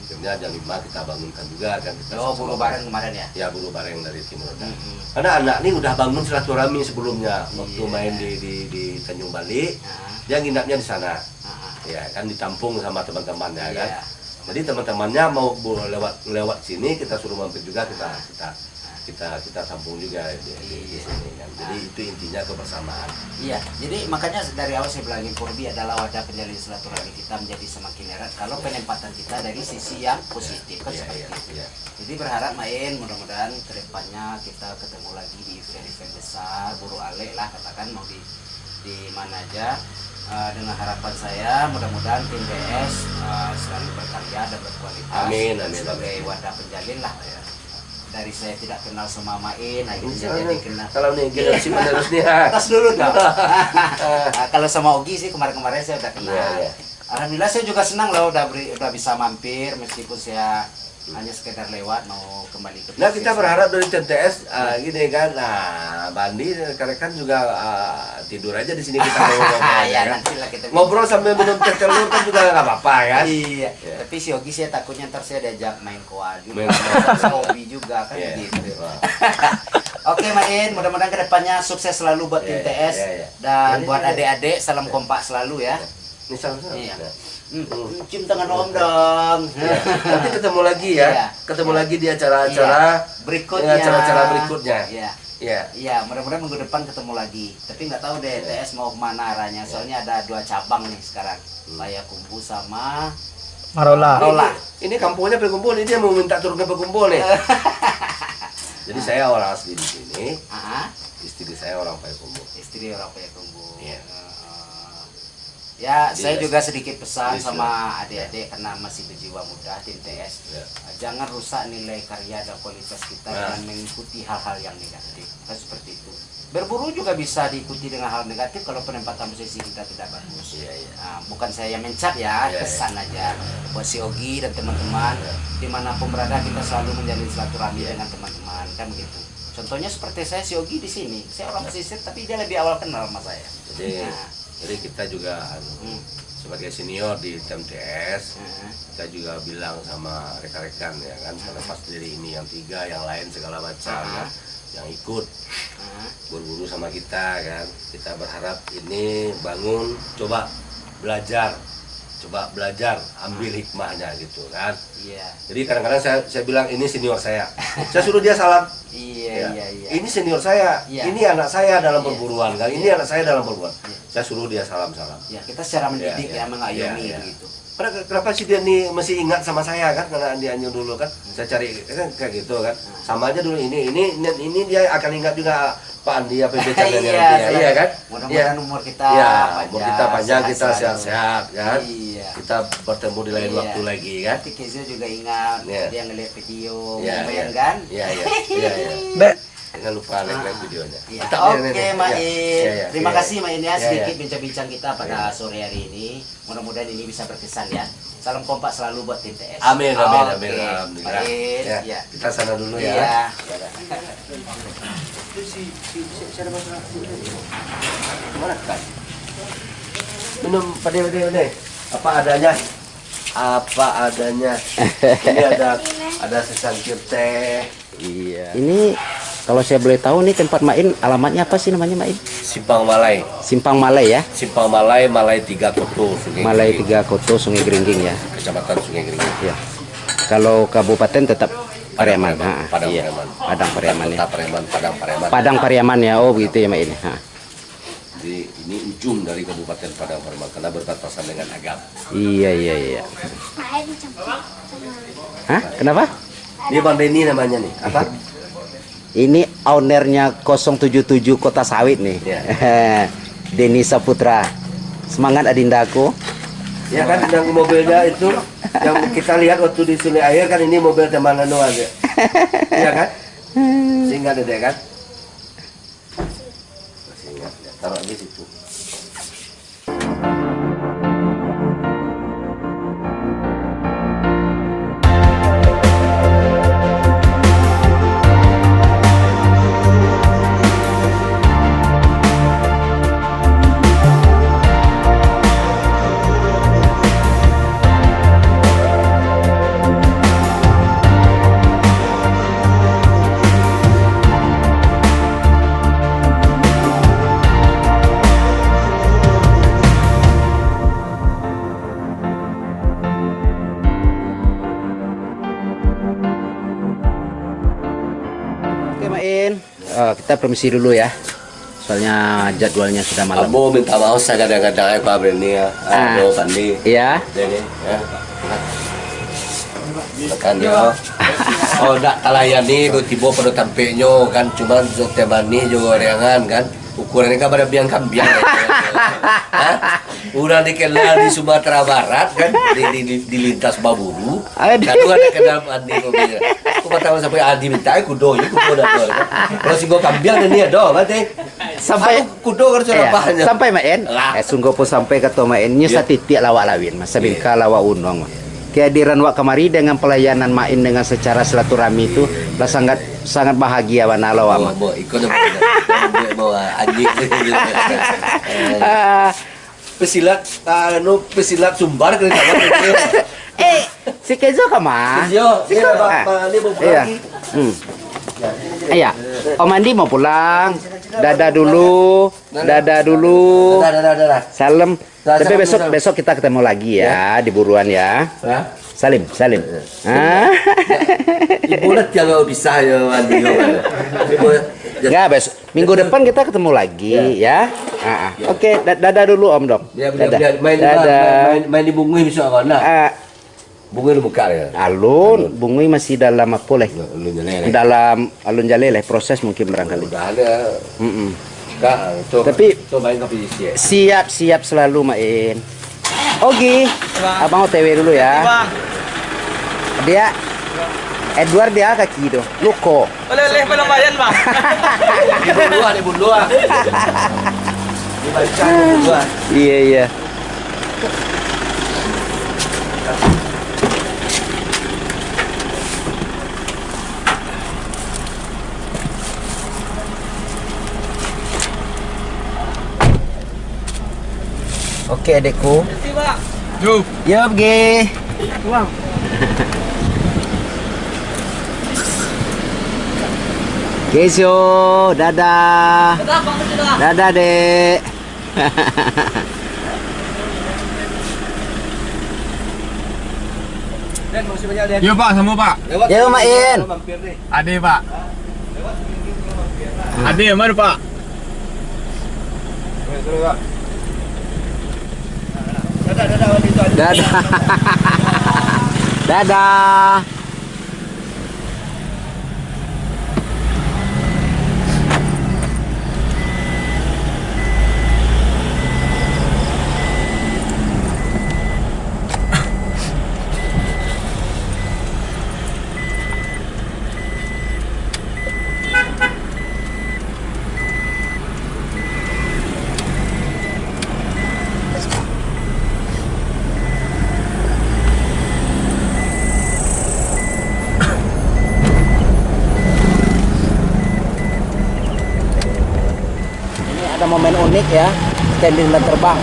Akhirnya jam 5 kita bangunkan juga kan kita Oh, buru sama-sama. bareng kemarin ya. Ya buru bareng dari tim Roda. Karena anak ini udah bangun silaturahmi sebelumnya waktu Iya. main di Tanjung Bali, Ah, dia nginapnya di sana. ah, Ya kan ditampung sama teman-temannya Iya. kan. Jadi teman-temannya mau lewat sini kita suruh mampir juga kita tampung juga di sini kan. Jadi itu intinya kebersamaan. Iya, jadi makanya dari awal saya bilangin Purbi adalah wadah penjalin silaturahmi kita menjadi semakin erat kalau penempatan kita dari sisi yang positif kan Iya, seperti iya, itu. iya. Jadi berharap Main mudah-mudahan kedepannya kita ketemu lagi di event-event besar, buru alek lah katakan mau di mana aja. Dengan harapan saya mudah-mudahan tim DS selalu berkarya dan berkualitas Amin, amin, sebagai amin. wadah penjalin lah ya. dari saya tidak kenal sama Main, akhirnya jadi kenal. Kalau nih generasi menerus nih. Tas dulu dong. Kalau sama Ogi sih kemarin-kemarin saya udah kenal. Iya. Alhamdulillah saya juga senang loh udah bisa mampir meskipun saya hanya sekedar lewat mau kembali ke Nah kita bisnis. berharap dari TMTS gini kan, nah Bandi rekan juga tidur aja di sini kita ngobrol Ya, ya, kan? nantilah kita Ngobrol sambil minum teh telur kan juga nggak apa-apa kan? Iya. Tapi si Ogi saya takutnya ntar saya diajak main koa juga. Main koa. Hobi juga kan Iya. gitu. Oke Main, mudah-mudahan kedepannya sukses selalu buat tim Iya, TS iya, iya. dan Iya, buat iya. adik-adik salam kompak selalu ya. Ini salah. Iya. Cium tangan Om dong. Nanti ketemu lagi ya, Iya. ketemu lagi di acara-acara Berikutnya. acara-acara berikutnya. Iya. Iya. Iya, mudah-mudahan minggu depan ketemu lagi. Tapi nggak tahu deh TS mau kemana arahnya. Soalnya ada 2 cabang nih sekarang. Payakumbuh sama Marola. Marola. Ini kampungnya Pekumpul, ini dia mau minta turun ke Pekumpul nih. Jadi saya orang asli di sini, Ah, istri saya orang Pekumpul. istri orang Payakumbuh. Iya. Ya, Jadi saya ya, juga sedikit pesan jadi sama adik-adik karena masih berjiwa muda tim TS. Ya. Jangan rusak nilai karya dan kualitas kita Nah. dengan mengikuti hal-hal yang negatif. Kan seperti itu. Berburu juga bisa diikuti dengan hal negatif kalau penempatan posisi kita tidak bagus. Iya, iya. Nah, bukan saya yang mencap ya, Iya, kesan aja. Buat si Ogi dan teman-teman, dimanapun berada kita selalu menjalin silaturahmi dengan teman-teman, kan begitu. Contohnya seperti saya, si Ogi di sini. Saya orang pesisir, tapi dia lebih awal kenal sama saya. Jadi, Nah. jadi kita juga Hmm. sebagai senior di TMTS, Hmm. kita juga bilang sama rekan-rekan ya kan, selepas dari ini yang 3, yang lain segala macam kan, yang ikut Hmm. berburu sama kita kan, kita berharap ini bangun, coba belajar, ambil hikmahnya gitu kan. Iya. Jadi kadang-kadang saya bilang ini senior saya suruh dia salam. Iya, Ya. iya. Ini senior saya, Iya. ini anak saya dalam Iya. perburuan kan, ini Iya. anak saya dalam perburuan. Iya. Saya suruh dia salam-salam. Ya, kita secara mendidik Iya, ya, mengayomi iya, iya. begitu. Kenapa sih dia nih masih ingat sama saya kan, karena dia anjur dulu kan, saya cari kan kayak gitu kan, sama aja dulu ini dia akan ingat juga Pak Andi apa bicaranya Iya, iya kan, Mudah-mudahan umur kita ya umur kita panjang, kita selalu. sehat-sehat kan, Iya. kita bertemu di lain Iya. waktu lagi kan. Nanti Kezo juga ingat Iya. dia ngeliat video Iya, momen iya. kan. Iya, iya. Be, Jangan lupa like videonya. Iya. Mantap, Oke, nih, nih. Main. Iya, iya, Terima iya. kasih Main ya, Iya, sedikit iya. bincang-bincang kita pada sore hari ini. Mudah-mudahan ini bisa berkesan ya. Salam kompak selalu buat tim TS. Amin, amin, Oke, amin, alhamdulillah. Main. Ya, Ya. kita sana dulu ya. Iya. Mana kan? Minum pade. Apa adanya? Apa adanya? Ini ada secangkir teh. Iya. Ini kalau saya boleh tahu nih tempat Main alamatnya apa sih namanya Main? Simpang Malai. Simpang Malai ya. Simpang Malai, Malai 3 Koto, Sungai Malai Geringging. 3 Koto Sungai Geringging ya. Kecamatan Sungai Geringging. Ya. Kalau kabupaten tetap Pariaman. Padang Iya. Pariaman. Padang Pariaman ya. Kota Pariaman, Padang Pariaman. Padang Pariaman ya. Oh begitu ya Main. Ha. Jadi ini ujung dari Kabupaten Padang Pariaman karena berbatasan dengan Agam. Iya. Hah? Kenapa? Ini Bang Denny namanya nih. Apa? Ini ownernya 077 Kota Sawit nih. Iya. Denny Saputra. Semangat adindaku. Ya kan yang mobilnya itu yang kita lihat waktu di Sungai Air kan ini mobil teman anu aja. Iya kan? Sehingga Dedek kan? Masih ingat ya. Taruh di situ. Oke Main. Kita permisi dulu ya. Soalnya jadwalnya sudah malam. Abo minta maaf saya kadang-kadang Pak Berni ya. Aduh Sandi. Iya. Denny ya. Tekan yo. Oh dak kalayani tiba pada tampeknya kan cuma temani juga reangan kan. ukurannya kan pada biang kambiang. Udah dikenal di Sumatera Barat kan di lintas Baburu. Aduh. Satu ada kenal Andi mobilnya. Aku pertama sampai Andi minta kudo ini kudo dah tuh. Kalau si gua kambiang dan dia doh, berarti Sampai kudo kan sudah iya, bahannya. sampai main. Lah. Sungguh pun sampai ke mainnya Iya. satitiak lawak lawin, Mas. Sabingka lawak unong. Kehadiran wak kemari dengan pelayanan main dengan secara silaturahmi itu lah sangat bahagia wana lawak mah. Bawa ikut bawa anjing. Ah, Pesilat pesilat sumbar kena si Kezo kemana? Kezo, dia mau pulang Iya. lagi. Iya. Om Andi mau pulang. Dadah dulu. Dah. Salam. Dah, Tapi salam. besok kita ketemu lagi ya di buruan ya. Hah? Salim. Ah. Ibu lah jangan bisa ya Andi. Ibu Ya, besok minggu depan kita ketemu lagi ya. Oke, dadah dulu Om Dok. dia Dadah. main di bungui bisa kan nah. Ah, Bungui lu buka ya. alun, bungui masih dalam apa leh? Lu nyeleh. Dalam alun jaleleh proses mungkin barangkali. Udah ada. Mm-mm. Kak, Tapi- main kopi sih. Siap selalu main. Oke, abang OTW dulu ya. Dia Edward dia kaki itu, Luko. Oleh-oleh pelayan bang. Di buluan. Dibaca di buluan. Iya. Oke adekku. Yuk. Yup, Ge. Keso, dadah. Dadah, Dek. Yuk Pak, sama Pak. Yuk, main. Ade Pak. Ade mana Pak? Dadah. Dadah. Ada momen unik ya, standing dan terbang.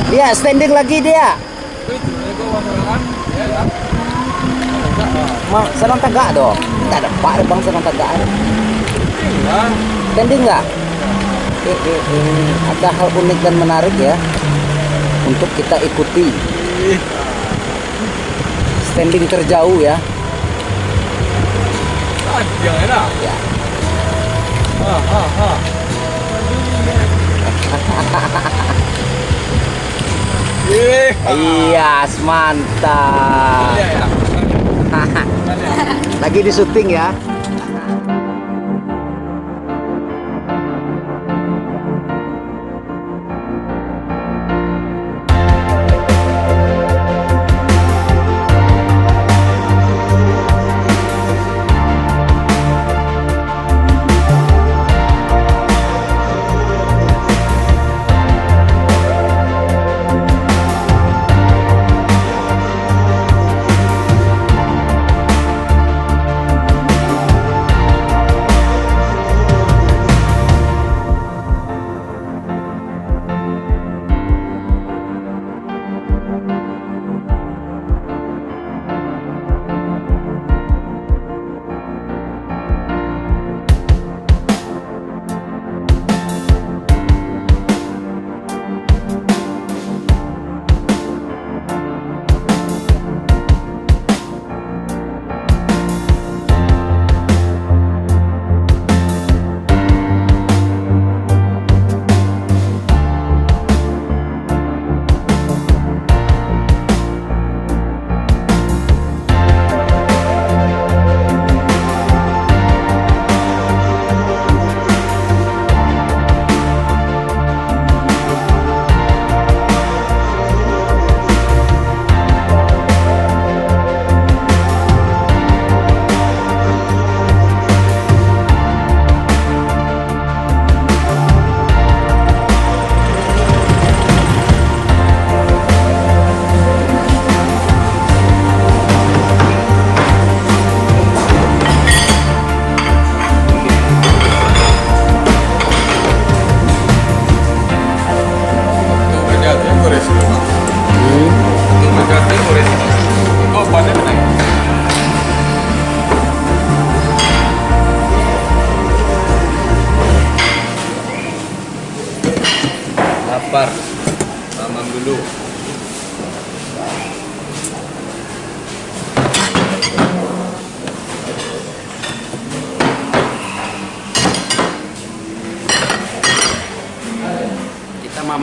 Dia standing lagi dia. Senang tegak dong. Tidak ada pak bang senang tegak. Standing nggak? Ada hal unik dan menarik ya untuk kita ikuti. Standing terjauh ya. Yang enak. Ya. Iya, mantap. Lagi di syuting ya.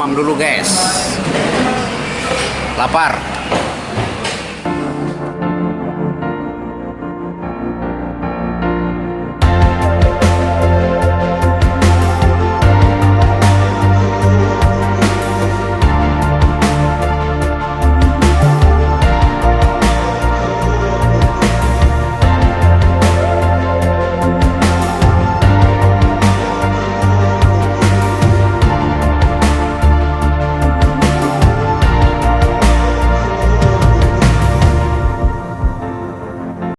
mamam dulu guys. Lapar.